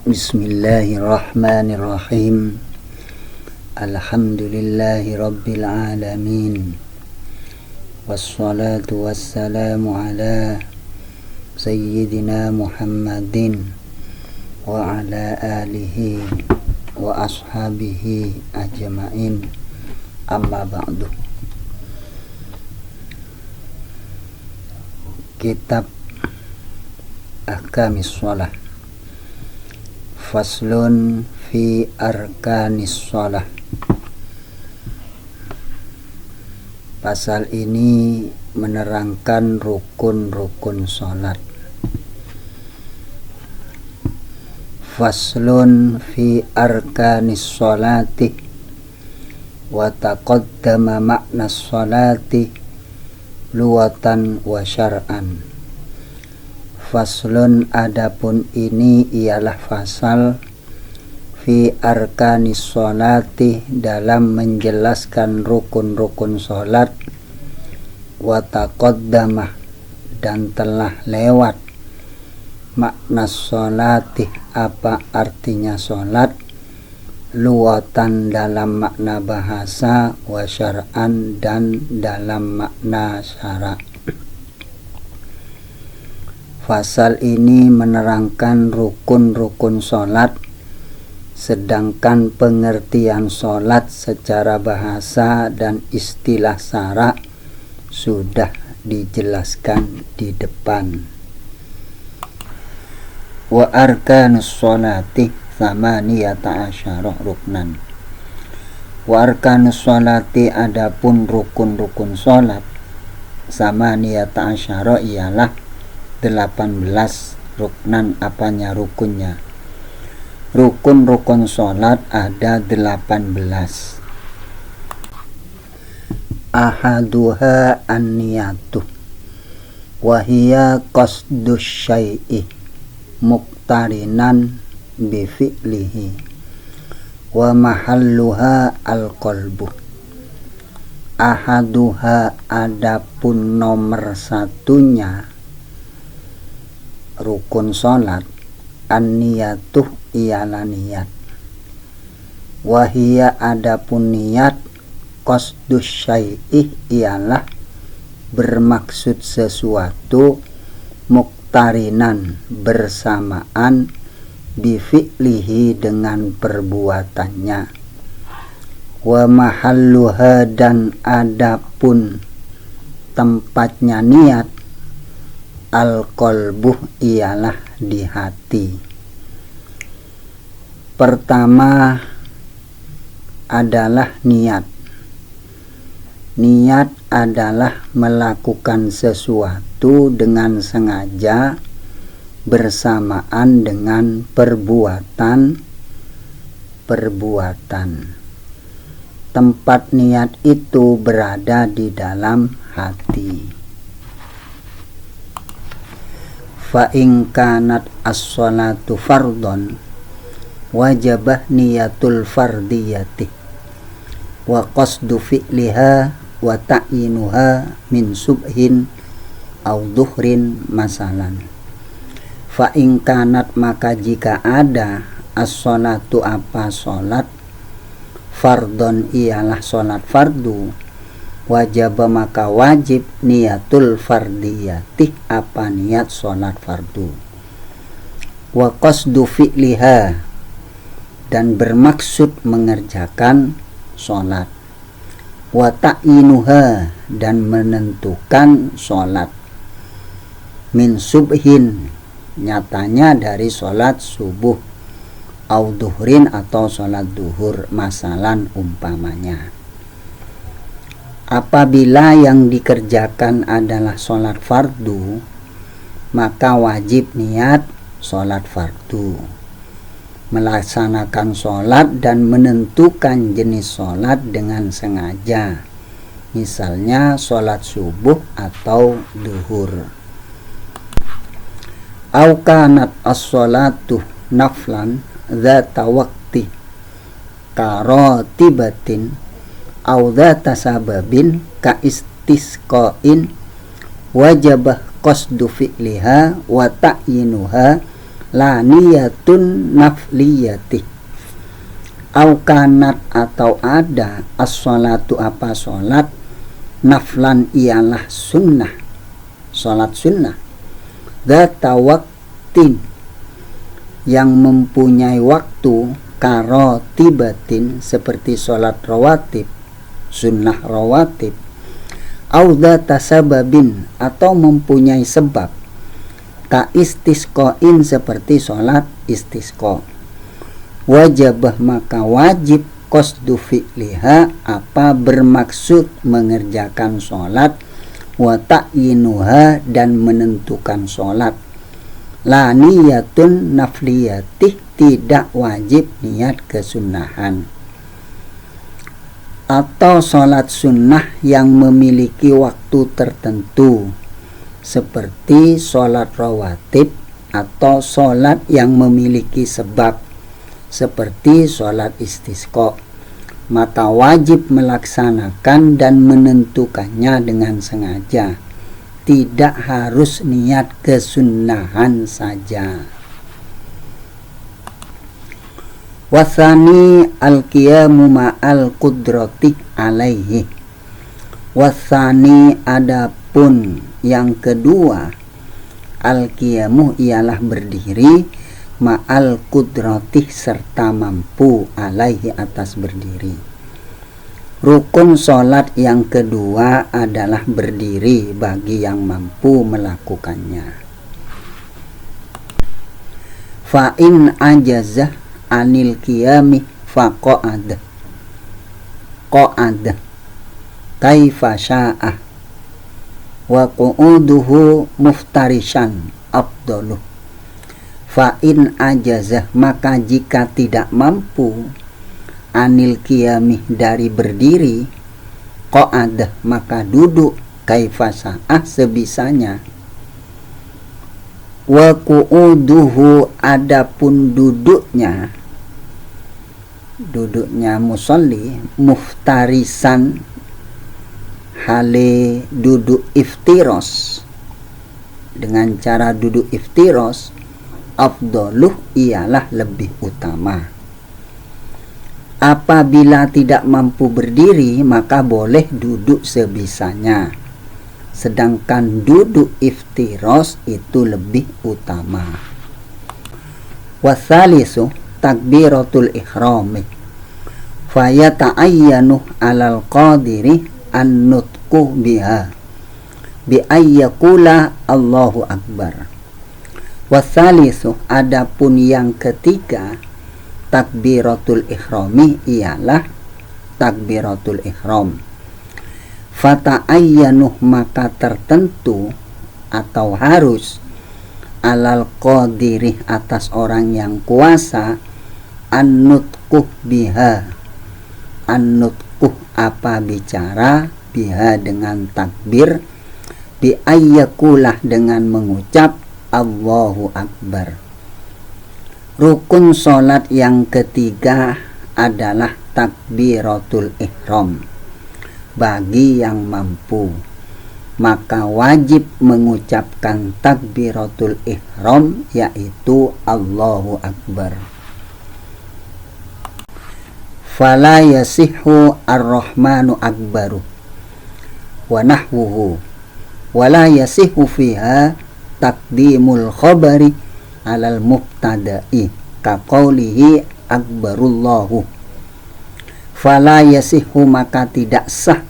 Bismillahirrahmanirrahim. Alhamdulillahi rabbil alamin. Wassalatu wassalamu ala sayyidina Muhammadin wa ala alihi wa ashabihi ajma'in. Amma ba'du. Kitab Ahkamis Shalah. Faslun fi arkanis shalah. Pasal ini menerangkan rukun-rukun salat. Faslun fi arkanis sholati wa taqaddama makna sholati luwatan wa syar'an. Faslun, adapun ini ialah fasal fi arkanis sholati, dalam menjelaskan rukun-rukun sholat, wa taqaddama, dan telah lewat, makna sholati, apa artinya sholat, luwatan dalam makna bahasa, wa syar'an, dan dalam makna syara'. Fasal ini menerangkan rukun-rukun sholat, sedangkan pengertian sholat secara bahasa dan istilah syara' sudah dijelaskan di depan. Wa arkanus sholati tsamaniyata asyara ruknan. Wa arkanus sholati, adapun rukun-rukun sholat, tsamaniyata asyara ialah 18 ruknan. Apanya rukunnya? Rukun-rukun sholat ada 18. Ahaduha an-niyatu wa hiya qasdus syai'i muqtarinan bi fi'lihi wa mahalluha al-qalbu. Ahaduha, adapun nomor satunya rukun sholat, an-niyatuh ialah niat, wahia, adapun niat, qasdus syai'ih ialah bermaksud sesuatu, muqtarinan bersamaan, bifi'lihi dengan perbuatannya, wa mahalluha, dan adapun tempatnya niat, al-qalbuh ialah di hati. Pertama adalah niat. Niat adalah melakukan sesuatu dengan sengaja bersamaan dengan perbuatan. Tempat niat itu berada di dalam hati. Fa in kanat as-sholatu fardhon wajabah niyatul fardiyati wa qasdu fi'liha wa ta'yinuha min subhin aw dhuhrin masalan. Fa in kanat, maka jika ada, as-sholatu apa sholat, fardhon ialah sholat fardu, wajib maka wajib niyatul fardiyati, apa niat sholat fardu, wa qasdu fi'liha, dan bermaksud mengerjakan sholat, wa ta'yinuha, dan menentukan sholat, min subhin, nyatanya dari sholat subuh, au duhrin, atau sholat duhur, masalan umpamanya. Apabila yang dikerjakan adalah sholat fardu, maka wajib niat sholat fardu, melaksanakan sholat dan menentukan jenis sholat dengan sengaja, misalnya sholat subuh atau duhur. Au kanat as-sholatu naflan dzata waqti karatibatin au dzata sababin ka istisqain wajabah qasdu fi'liha wa ta'yinuha la niyatun nafliyati au kanat atau ada as-sholatu apa sholat naflan ialah sunnah, sholat sunnah dzata waqtin yang mempunyai waktu karotibatin seperti sholat rawatib, sunnah rawatib au dzata sababin atau mempunyai sebab ka istisqain seperti sholat istisqa wajibah maka wajib qasdu fi'liha apa bermaksud mengerjakan sholat wa ta'yinuha dan menentukan sholat la niyatun nafliyatih tidak wajib niat kesunahan atau sholat sunnah yang memiliki waktu tertentu seperti sholat rawatib atau sholat yang memiliki sebab seperti sholat istisqa maka wajib melaksanakan dan menentukannya dengan sengaja, tidak harus niat kesunahan saja. Wasani al-qiyamu ma'al qudrati alaihi. Wasani adapun yang kedua, al-qiyamu ialah berdiri ma'al qudrati serta mampu alaihi atas berdiri. Rukun sholat yang kedua adalah berdiri bagi yang mampu melakukannya. Fa'in ajazah anil qiyami faqa'ad kaifa sya'ah wa qu'uduhu muftarishan afdaluh. Fa'in ajazah maka jika tidak mampu anil qiyami dari berdiri qa'ad maka duduk kaifa sya'ah sebisanya. Wa qu'uduhu adapun duduknya musolli muftarisan hale duduk iftiros dengan cara duduk iftiros afdaluh ialah lebih utama. Apabila tidak mampu berdiri maka boleh duduk sebisanya, sedangkan duduk iftiros itu lebih utama. Wasalisu takbiratul ihrami fayata'ayyanu alal qadiri an nutqu biha bi ayyakula Allahu akbar. Wasalisu adapun yang ketiga takbiratul ihrami ialah takbiratul ihram. Fata'ayyanuh maka tertentu atau harus alal qadiri atas orang yang kuasa an-nutquh biha. An-nutquh apa bicara biha dengan takbir bi ayyakulah dengan mengucap Allahu akbar. Rukun sholat yang ketiga adalah takbiratul ihram. Bagi yang mampu maka wajib mengucapkan takbiratul ihram yaitu Allahu akbar. Fala yasihhu ar-rahmanu akbaru wa nahwuhu wala yasihhu fiha taqdimul khabari alal mubtada'i ka qawlihi akbarullahu. Fala yasihhu maka tidak sah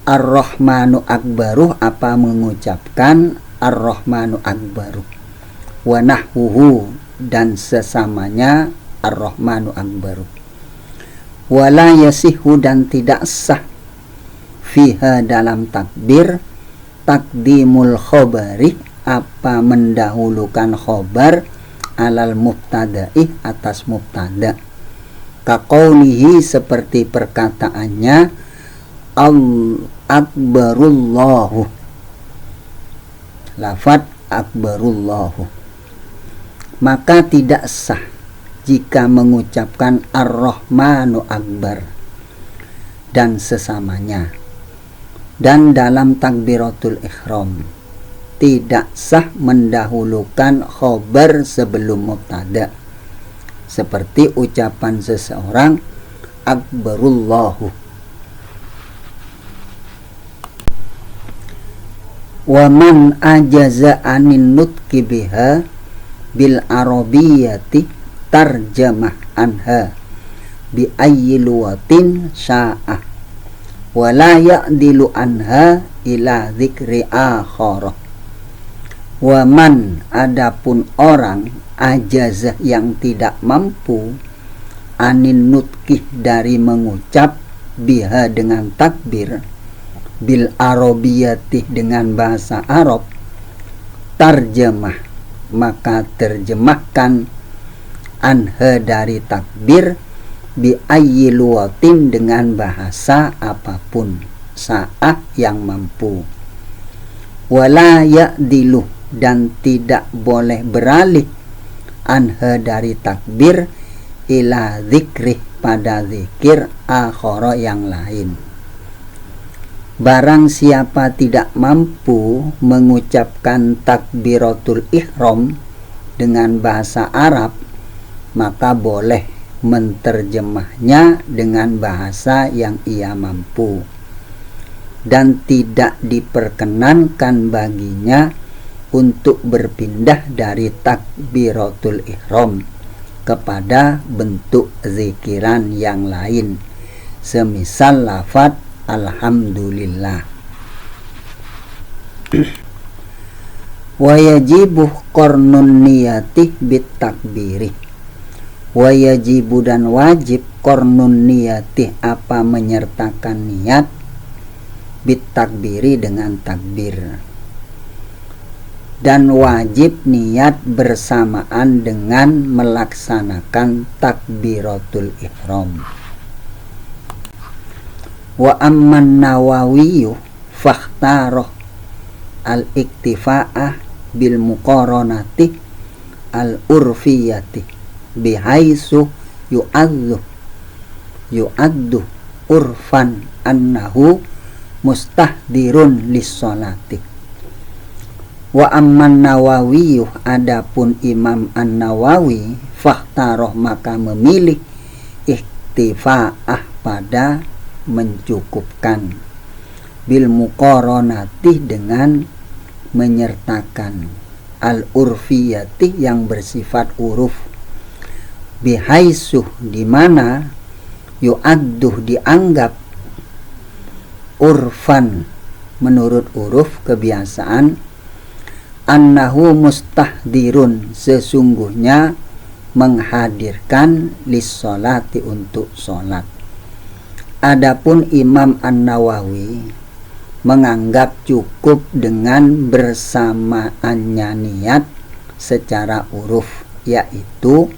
ar-rahmanu akbaru apa mengucapkan ar-rahmanu akbaru wa nahwuhu dan sesamanya ar-rahmanu akbaru. Wala yasihhu dan tidak sah fiha dalam takbir takdimul khobari apa mendahulukan khobar alal mubtada'i atas mubtada. Kaqaulihi seperti perkataannya akbarullahu, lafad akbarullahu. Maka tidak sah jika mengucapkan ar-rahmanu akbar dan sesamanya. Dan dalam takbiratul ihram tidak sah mendahulukan khobar sebelum mubtada, seperti ucapan seseorang akbarullahu. Wa man ajaza anin nutqi biha bil arabiyyati tarjamah anha bi ayyi luwatin sya'ah wa la ya'dilu anha ila dzikri akhara. Wa man, adapun orang, ajazah yang tidak mampu, anin nutqih dari mengucap, biha dengan takbir, bil arabiyati dengan bahasa Arab, tarjamah maka terjemahkan, anha dari takbir, bi ayyi luwatin dengan bahasa apapun, sa'ah yang mampu. Wala ya'dilu, dan tidak boleh beralih, anha dari takbir, ila zikrih pada zikir, akhara yang lain. Barang siapa tidak mampu mengucapkan takbiratul ihram dengan bahasa Arab, maka boleh menterjemahnya dengan bahasa yang ia mampu, dan tidak diperkenankan baginya untuk berpindah dari takbiratul ihram kepada bentuk zikiran yang lain, semisal lafaz alhamdulillah. Wa yajibu qarnun niyati bit takbiri. Wa yajibu, dan wajib, qarnun niyati apa menyertakan niat, bit takbiri dengan takbir. Dan wajib niat bersamaan dengan melaksanakan takbiratul ihram. Wa amman Nawawiyu fakhtaroh al-iktifa'ah bil muqaranati al-urfiyati bihaisu yu'addu urfan annahu mustahdirun lis-sholati. Wa amman Nawawiyu, adapun Imam An-Nawawi, fakhtaroh maka memilih, iktifa'ah pada mencukupkan, bil muqaranati dengan menyertakan, al-urfiyati yang bersifat uruf, bihaisuh di mana, yu'adduh dianggap, urfan menurut uruf kebiasaan, annahu mustahdirun sesungguhnya menghadirkan lis-sholati untuk sholat. Adapun Imam An-Nawawi menganggap cukup dengan bersamaannya niat secara uruf, yaitu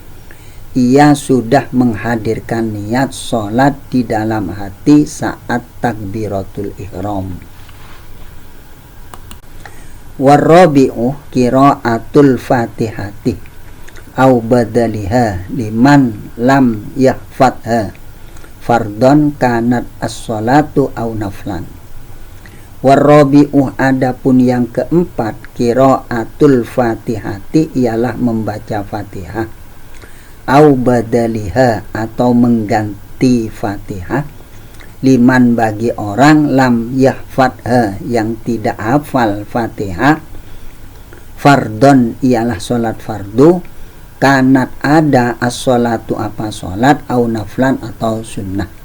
ia sudah menghadirkan niat sholat di dalam hati saat takbiratul ihram. Warrabi'u qira'atul fatihati au badaliha liman lam yahfadha fardon kanat as-sholatu au naflan. Warrabi'u, adapun yang keempat, qira'atul fatihati ialah membaca fatihah, au badaliha atau mengganti fatihah, liman bagi orang lam yahfadha yang tidak hafal fatihah, fardon ialah sholat fardu, kanat ada as-sholatu apa sholat, au naflan atau sunnah.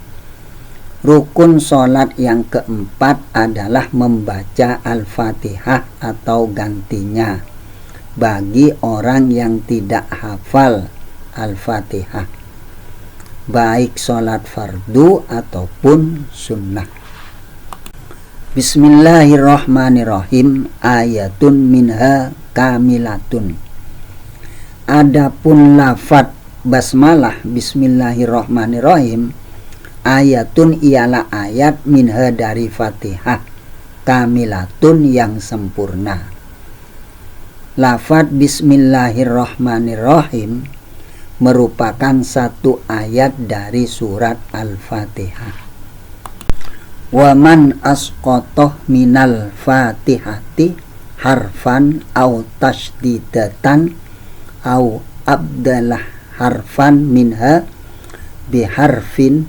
Rukun sholat yang keempat adalah membaca al-fatihah atau gantinya bagi orang yang tidak hafal al-fatihah, baik sholat fardu ataupun sunnah. Bismillahirrahmanirrahim. Ayatun minha kamilatun. Adapun lafaz basmalah bismillahirrahmanirrahim, ayatun ialah ayat, minha dari fatihah, kamilatun yang sempurna. Lafaz bismillahirrahmanirrahim merupakan satu ayat dari surat Al-Fatihah. Wa man asqatoh minal fatihati harfan au tasydidatan au abdalah harfan minha biharfin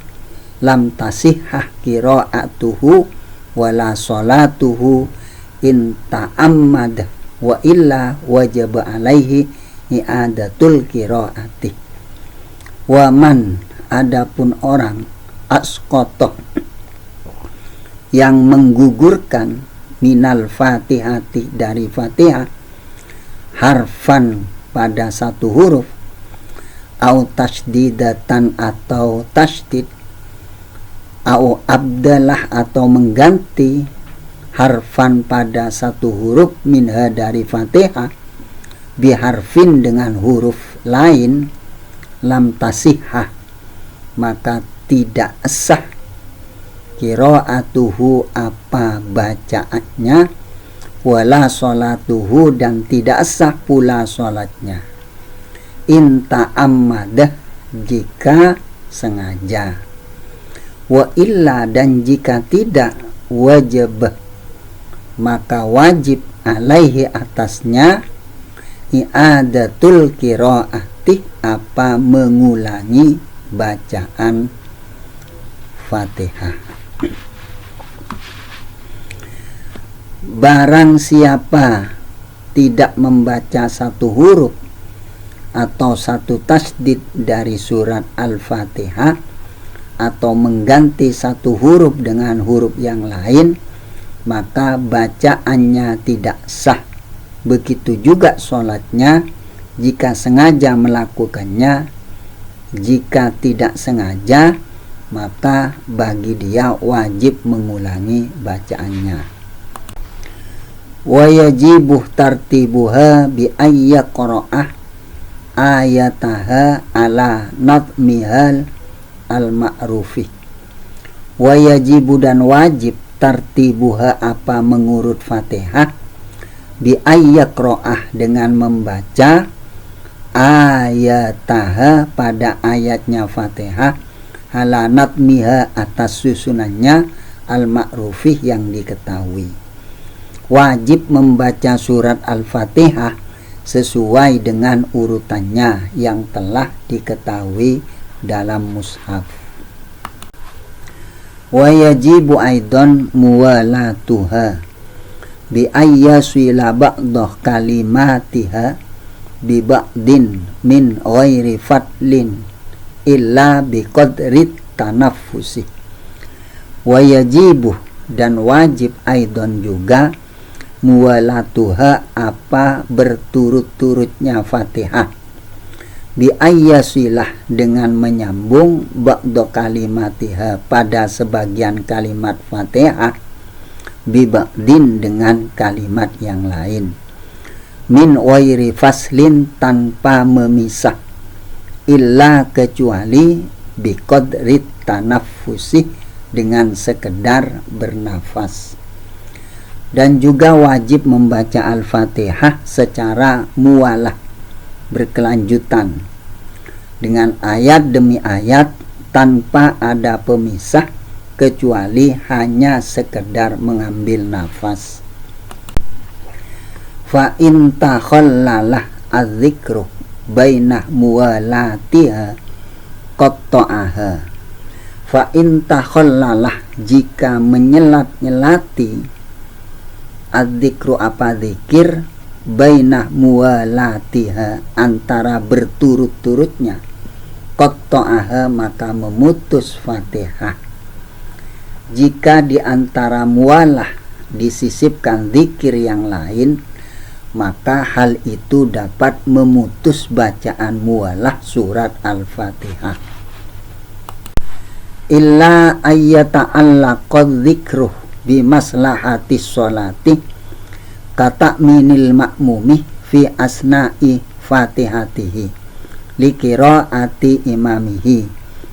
lam tasihhah qira'atuhu wala salatuhu in ta'ammad wa illa wajaba alaihi i'adatul qira'ati. Wa man, adapun orang asqata yang menggugurkan minal fatihati dari fatihah harfan pada satu huruf au tasydidatan atau tasydid au abdalah atau mengganti harfan pada satu huruf minha dari fatihah biharfin dengan huruf lain lam tasihhah maka tidak sah qira'atuhu apa bacaannya wala sholatuhu dan tidak sah pula sholatnya in ta'ammadah jika sengaja wa illa dan jika tidak wajib maka wajib alaihi atasnya i'adatul qira'ati apa mengulangi bacaan Fatihah. Barang siapa tidak membaca satu huruf atau satu tasdid dari surat Al-Fatihah atau mengganti satu huruf dengan huruf yang lain maka bacaannya tidak sah. Begitu juga sholatnya jika sengaja melakukannya. Jika tidak sengaja maka bagi dia wajib mengulangi bacaannya. Wa yajibu tartibuha bi ayyaqra'ah ayataha ala nadmihal al-ma'rufi. Wa yajibu dan wajib tartibuha apa mengurut Fatihah bi ayyaqra'ah dengan membaca ayataha pada ayatnya Fatihah ala nadmiha atas susunannya al-ma'rufih yang diketahui. Wajib membaca surat Al-Fatihah sesuai dengan urutannya yang telah diketahui dalam mushaf. Wa yajibu aidan muwalatuha bi ayyasila ba'dah kalimatiha bi ba'din min ghairi fadlin illa bi qadri tanaffusi. Wa yajibu dan wajib aidan juga muwalatuha apa berturut-turutnya Fatihah bi ayyasilah dengan menyambung ba'da kalimatiha pada sebagian kalimat Fatihah bi ba'din dengan kalimat yang lain min wairi faslin tanpa memisah illa kecuali bi qadri tanaffusi dengan sekedar bernafas. Dan juga wajib membaca Al-Fatihah secara muwalah berkelanjutan dengan ayat demi ayat tanpa ada pemisah kecuali hanya sekedar mengambil nafas. Fa in takhallalah az-zikru bainah muwalatiha qatta'aha. Fa in takhallalah jika menyelat-nyelati az-zikru apa zikir bainah muwalatiha antara berturut-turutnya qatta'aha maka memutus Fatihah. Jika di antara muwalah disisipkan zikir yang lain maka hal itu dapat memutus bacaan muwalah surat Al-Fatihah. Illa ayyata'allaqadz dzikruh bi maslahatis sholati kata minil ma'mumi fi asna'i fatihatihi li qiraati imamihi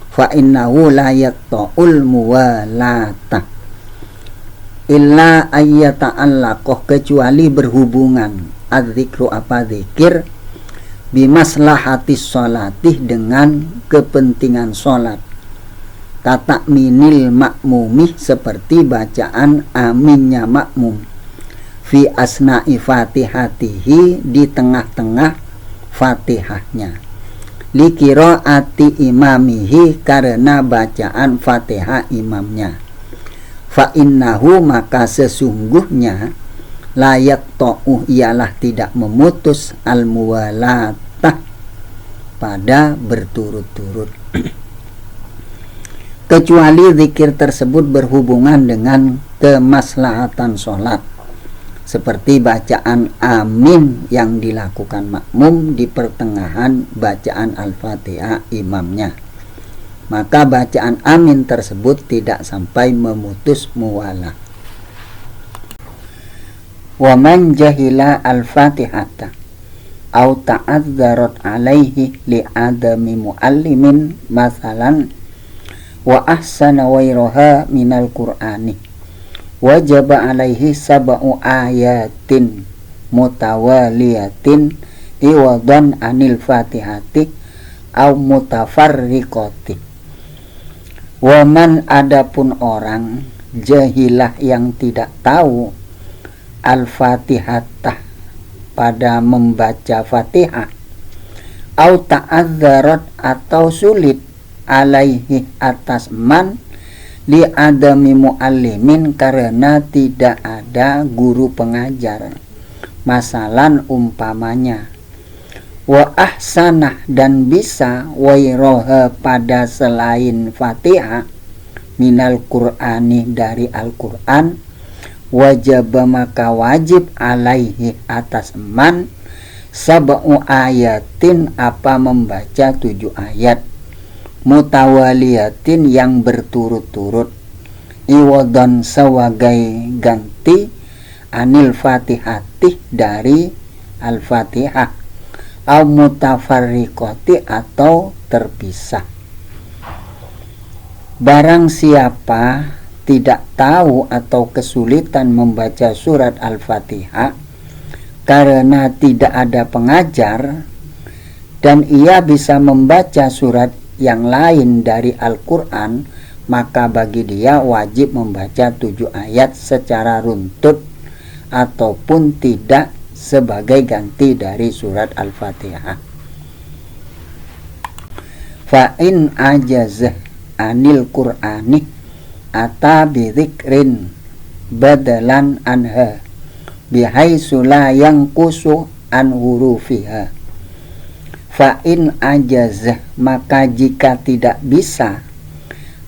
fa innahu la yaqta'ul muwalata. Illa ayyata'allaqah kecuali berhubungan az-zikru apa zikir bimaslahatis sholatih dengan kepentingan sholat kata minil makmumi seperti bacaan aminnya makmum fi asna'i fatihatihi, di tengah-tengah fatihahnya, li qiraati imamihi, karena bacaan fatihah imamnya. Fa innahu, maka sesungguhnya, layak to'uh, ialah tidak memutus, al muwalatah, pada berturut-turut, kecuali zikir tersebut berhubungan dengan kemaslahatan sholat, seperti bacaan amin yang dilakukan makmum di pertengahan bacaan al-fatihah imamnya, maka bacaan amin tersebut tidak sampai memutus muwalah. Wa man jahila al-fatihata au ta'adzarat alaihi li adami muallimin masalan wa ahsana wairaha minal qur'ani, wajaba alaihi sab'u ayatin mutawaliyatin iwadan anil fatihati au mutafarriqati. Waman, adapun orang, jahilah yang tidak tahu, al-fatihah, pada membaca fatihah, au ta'adzarat, atau sulit, alaihi, atas man, li adami muallimin, karena tidak ada guru pengajar, masalan umpamanya, wa ahsanah, dan bisa, wairoha, pada selain fatihah, minal qur'ani, dari Al-Quran, wajaba, maka wajib, alaihi, atas man, sab'u ayatin, apa membaca 7 ayat, mutawaliyatin, yang berturut-turut, iwadon, sebagai ganti, anil fatihati, dari al-fatihah, au mutafarriqati, atau terpisah. Barang siapa tidak tahu atau kesulitan membaca surat al-fatihah karena tidak ada pengajar, dan ia bisa membaca surat yang lain dari Al-Quran, maka bagi dia wajib membaca 7 ayat secara runtut ataupun tidak sebagai ganti dari surat Al-Fatihah. Fa in ajazah anil Qur'ani ata bidzikrin badalan anha bihaitsu la yanqusu an hurufiha. Fa in ajazah, maka jika tidak bisa,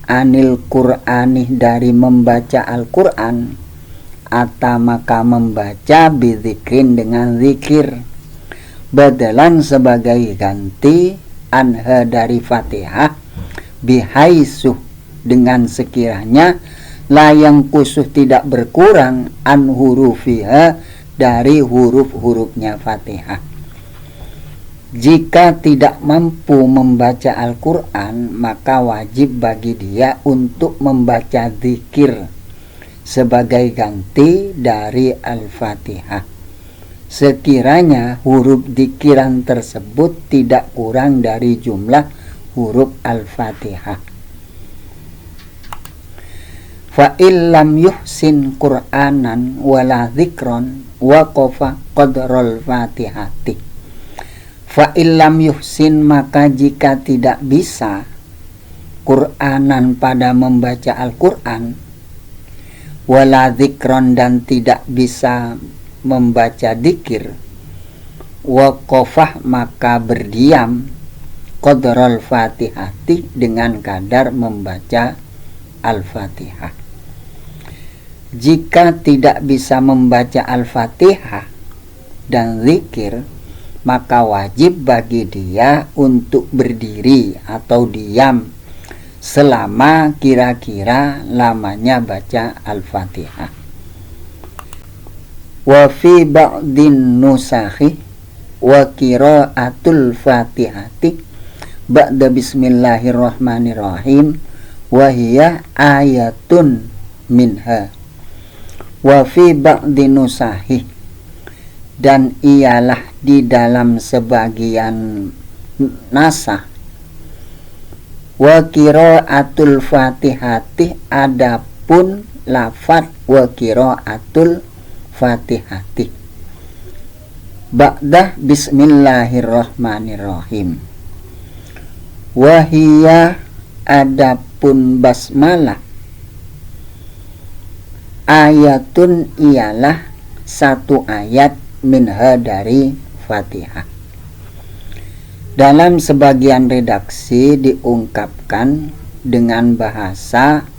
anil Qur'ani, dari membaca Al-Qur'an, atau maka membaca bidzikrin, dengan zikir, badalan, sebagai ganti, anha, dari Fatihah, bihaitsu, dengan sekiranya, layang kusuh, tidak berkurang, an hurufiha, dari huruf-hurufnya Fatihah. Jika tidak mampu membaca Al-Quran, maka wajib bagi dia untuk membaca zikir sebagai ganti dari Al-Fatihah, sekiranya huruf zikiran tersebut tidak kurang dari jumlah huruf Al-Fatihah. Fa illam yuhsin Qur'anan wala zikron waqafa qadral Fatihati. Fa illam yuhsin, maka jika tidak bisa Qur'anan, pada membaca Al-Quran, wala zikron, dan tidak bisa membaca dzikir, waqafah, maka berdiam, qadral Fatihati, dengan kadar membaca Al-Fatihah. Jika tidak bisa membaca Al-Fatihah dan zikir, maka wajib bagi dia untuk berdiri atau diam selama kira-kira lamanya baca Al-Fatihah. Wa fi ba'din nusakhi wa qira'atul Fatihati ba'da bismillahirrahmanirrahim wa hiya ayatun minha. Wa fi ba'din nusakhi, dan ialah di dalam sebagian nasah, wa qira'atul Fatihati, adapun lafaz wa qira'atul Fatihati ba'dah bismillahirrahmanirrahim. Wahia adapun basmalah ayatun ialah satu ayat minha dari Fatihah. Dalam sebagian redaksi diungkapkan dengan bahasa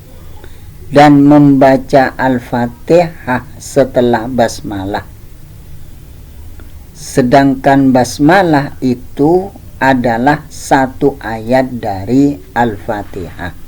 dan membaca Al-Fatihah setelah basmalah. Sedangkan basmalah itu adalah satu ayat dari Al-Fatihah.